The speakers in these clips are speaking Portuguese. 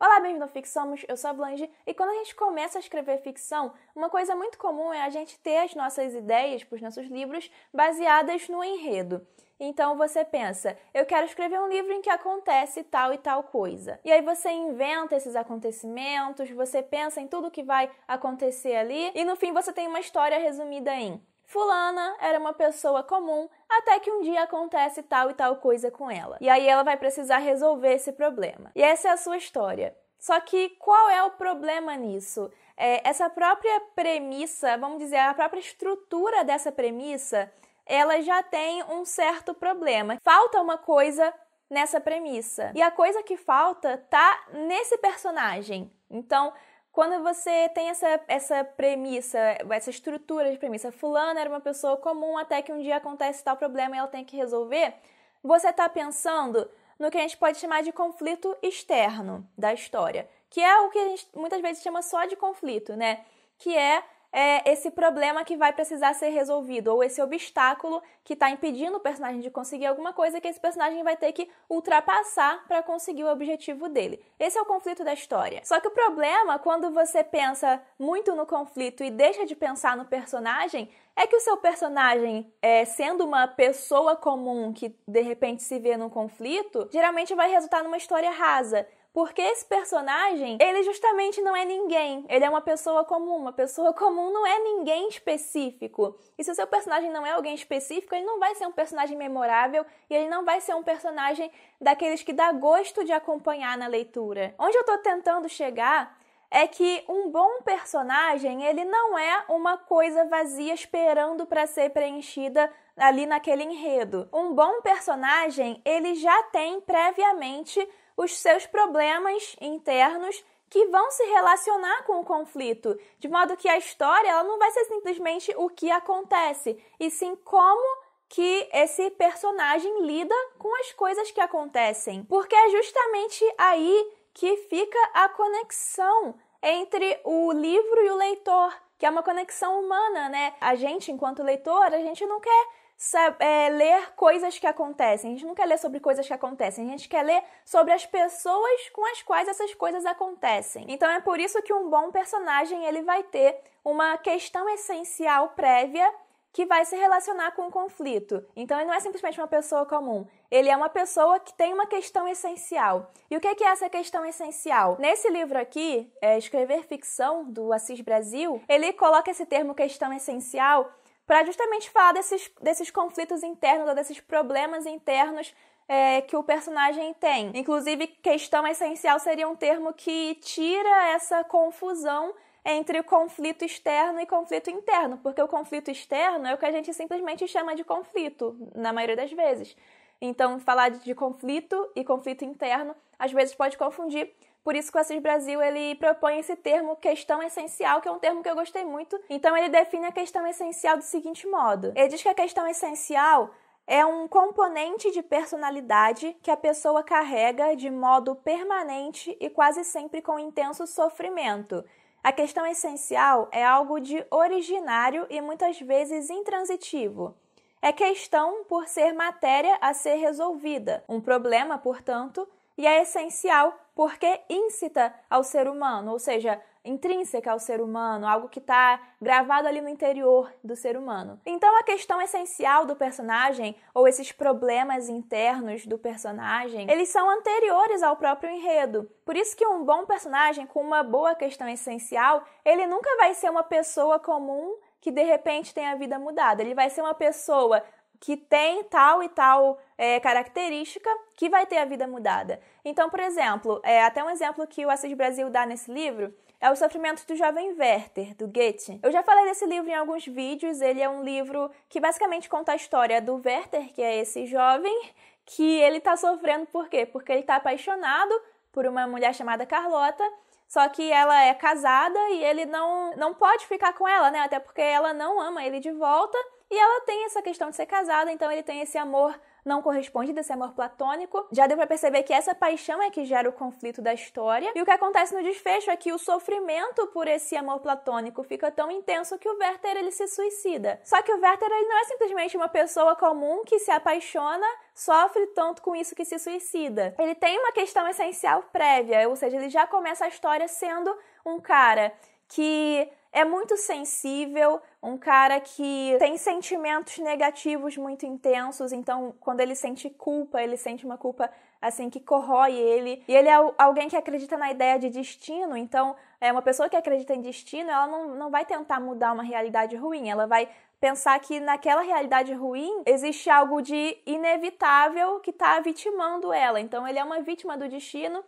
Olá, bem-vindo ao Fixamos, eu sou a Blange, e quando a gente começa a escrever ficção, uma coisa muito comum é a gente ter as nossas ideias para os nossos livros baseadas no enredo. Então você pensa, eu quero escrever um livro em que acontece tal e tal coisa. E aí você inventa esses acontecimentos, você pensa em tudo que vai acontecer ali, e no fim você tem uma história resumida em: fulana era uma pessoa comum, até que um dia acontece tal e tal coisa com ela. E aí ela vai precisar resolver esse problema. E essa é a sua história. Só que qual é o problema nisso? Essa própria premissa, vamos dizer, a própria estrutura dessa premissa, ela já tem um certo problema. Falta uma coisa nessa premissa. E a coisa que falta tá nesse personagem. Então, quando você tem essa premissa, essa estrutura de premissa, fulana era uma pessoa comum até que um dia acontece tal problema e ela tem que resolver, você está pensando no que a gente pode chamar de conflito externo da história, que é o que a gente muitas vezes chama só de conflito, né? Que é esse problema que vai precisar ser resolvido, ou esse obstáculo que está impedindo o personagem de conseguir alguma coisa que esse personagem vai ter que ultrapassar para conseguir o objetivo dele. Esse é o conflito da história. Só que o problema, quando você pensa muito no conflito e deixa de pensar no personagem, é que o seu personagem, sendo uma pessoa comum que de repente se vê num conflito, geralmente vai resultar numa história rasa. Porque esse personagem, ele justamente não é ninguém. Ele é uma pessoa comum. Uma pessoa comum não é ninguém específico. E se o seu personagem não é alguém específico, ele não vai ser um personagem memorável e ele não vai ser um personagem daqueles que dá gosto de acompanhar na leitura. Onde eu tô tentando chegar é que um bom personagem, ele não é uma coisa vazia esperando para ser preenchida ali naquele enredo. Um bom personagem, ele já tem previamente os seus problemas internos que vão se relacionar com o conflito, de modo que a história ela não vai ser simplesmente o que acontece, e sim como que esse personagem lida com as coisas que acontecem. Porque é justamente aí que fica a conexão entre o livro e o leitor, que é uma conexão humana, né? A gente, enquanto leitor, a gente não quer ler coisas que acontecem, a gente não quer ler sobre coisas que acontecem, a gente quer ler sobre as pessoas com as quais essas coisas acontecem. Então é por isso que um bom personagem ele vai ter uma questão essencial prévia que vai se relacionar com o conflito. Então ele não é simplesmente uma pessoa comum, ele é uma pessoa que tem uma questão essencial. E o que é essa questão essencial? Nesse livro aqui, Escrever Ficção, do Assis Brasil, ele coloca esse termo questão essencial para justamente falar desses conflitos internos, ou desses problemas internos que o personagem tem. Inclusive, questão essencial seria um termo que tira essa confusão entre o conflito externo e conflito interno, porque o conflito externo é o que a gente simplesmente chama de conflito, na maioria das vezes. Então, falar de conflito e conflito interno, às vezes pode confundir. Por isso que o Assis Brasil ele propõe esse termo questão essencial, que é um termo que eu gostei muito. Então ele define a questão essencial do seguinte modo. Ele diz que a questão essencial é um componente de personalidade que a pessoa carrega de modo permanente e quase sempre com intenso sofrimento. A questão essencial é algo de originário e muitas vezes intransitivo. É questão por ser matéria a ser resolvida, um problema, portanto, e é essencial porque incita ao ser humano, ou seja, intrínseca ao ser humano, algo que está gravado ali no interior do ser humano. Então a questão essencial do personagem, ou esses problemas internos do personagem, eles são anteriores ao próprio enredo. Por isso que um bom personagem com uma boa questão essencial, ele nunca vai ser uma pessoa comum que de repente tem a vida mudada. Ele vai ser uma pessoa que tem tal e tal característica que vai ter a vida mudada. Então, por exemplo, até um exemplo que o Assis Brasil dá nesse livro é O Sofrimento do Jovem Werther, do Goethe. Eu já falei desse livro em alguns vídeos, ele é um livro que basicamente conta a história do Werther, que é esse jovem, que ele tá sofrendo por quê? Porque ele tá apaixonado por uma mulher chamada Carlota, só que ela é casada e ele não pode ficar com ela, né? Até porque ela não ama ele de volta e ela tem essa questão de ser casada, então ele tem esse amor não corresponde desse amor platônico. Já deu pra perceber que essa paixão é que gera o conflito da história. E o que acontece no desfecho é que o sofrimento por esse amor platônico fica tão intenso que o Werther ele se suicida. Só que o Werther ele não é simplesmente uma pessoa comum que se apaixona, sofre tanto com isso que se suicida. Ele tem uma questão essencial prévia, ou seja, ele já começa a história sendo um cara que é muito sensível, um cara que tem sentimentos negativos muito intensos, então quando ele sente culpa, ele sente uma culpa assim que corrói ele, e ele é alguém que acredita na ideia de destino, então uma pessoa que acredita em destino, ela não vai tentar mudar uma realidade ruim, ela vai pensar que naquela realidade ruim existe algo de inevitável que está vitimando ela, então ele é uma vítima do destino.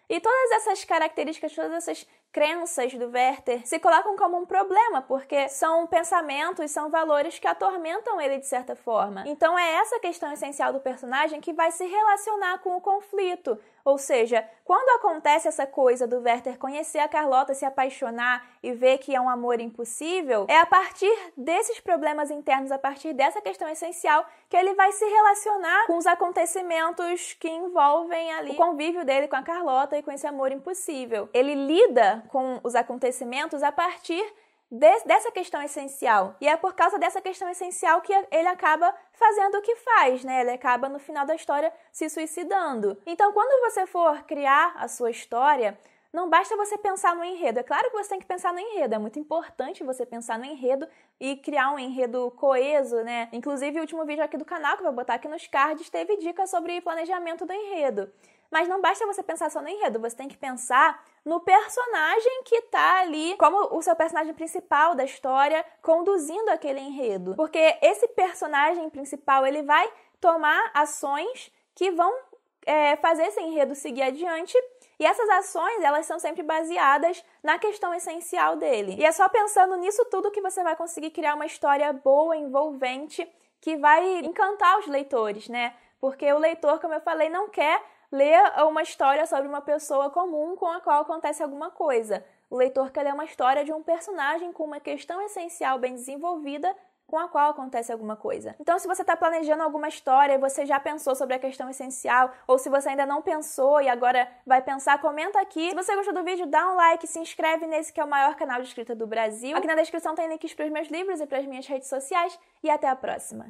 E todas essas características, todas essas crenças do Werther se colocam como um problema, porque são pensamentos, são valores que atormentam ele de certa forma. Então é essa questão essencial do personagem que vai se relacionar com o conflito. Ou seja, quando acontece essa coisa do Werther conhecer a Carlota, se apaixonar e ver que é um amor impossível, é a partir desses problemas internos, a partir dessa questão essencial, que ele vai se relacionar com os acontecimentos que envolvem ali o convívio dele com a Carlota e com esse amor impossível. Ele lida com os acontecimentos a partir dessa questão essencial. E é por causa dessa questão essencial que ele acaba fazendo o que faz, né? Ele acaba, no final da história, se suicidando. Então, quando você for criar a sua história, não basta você pensar no enredo. É claro que você tem que pensar no enredo. É muito importante você pensar no enredo e criar um enredo coeso, né? Inclusive, o último vídeo aqui do canal, que eu vou botar aqui nos cards, teve dicas sobre planejamento do enredo. Mas não basta você pensar só no enredo, você tem que pensar no personagem que tá ali como o seu personagem principal da história, conduzindo aquele enredo. Porque esse personagem principal, ele vai tomar ações que vão fazer esse enredo seguir adiante, e essas ações, elas são sempre baseadas na questão essencial dele. E é só pensando nisso tudo que você vai conseguir criar uma história boa, envolvente, que vai encantar os leitores, né? Porque o leitor, como eu falei, não quer ler uma história sobre uma pessoa comum com a qual acontece alguma coisa. O leitor quer ler uma história de um personagem com uma questão essencial bem desenvolvida com a qual acontece alguma coisa. Então, se você está planejando alguma história e você já pensou sobre a questão essencial, ou se você ainda não pensou e agora vai pensar, comenta aqui. Se você gostou do vídeo, dá um like, se inscreve nesse que é o maior canal de escrita do Brasil. Aqui na descrição tem links para os meus livros e para as minhas redes sociais. E até a próxima!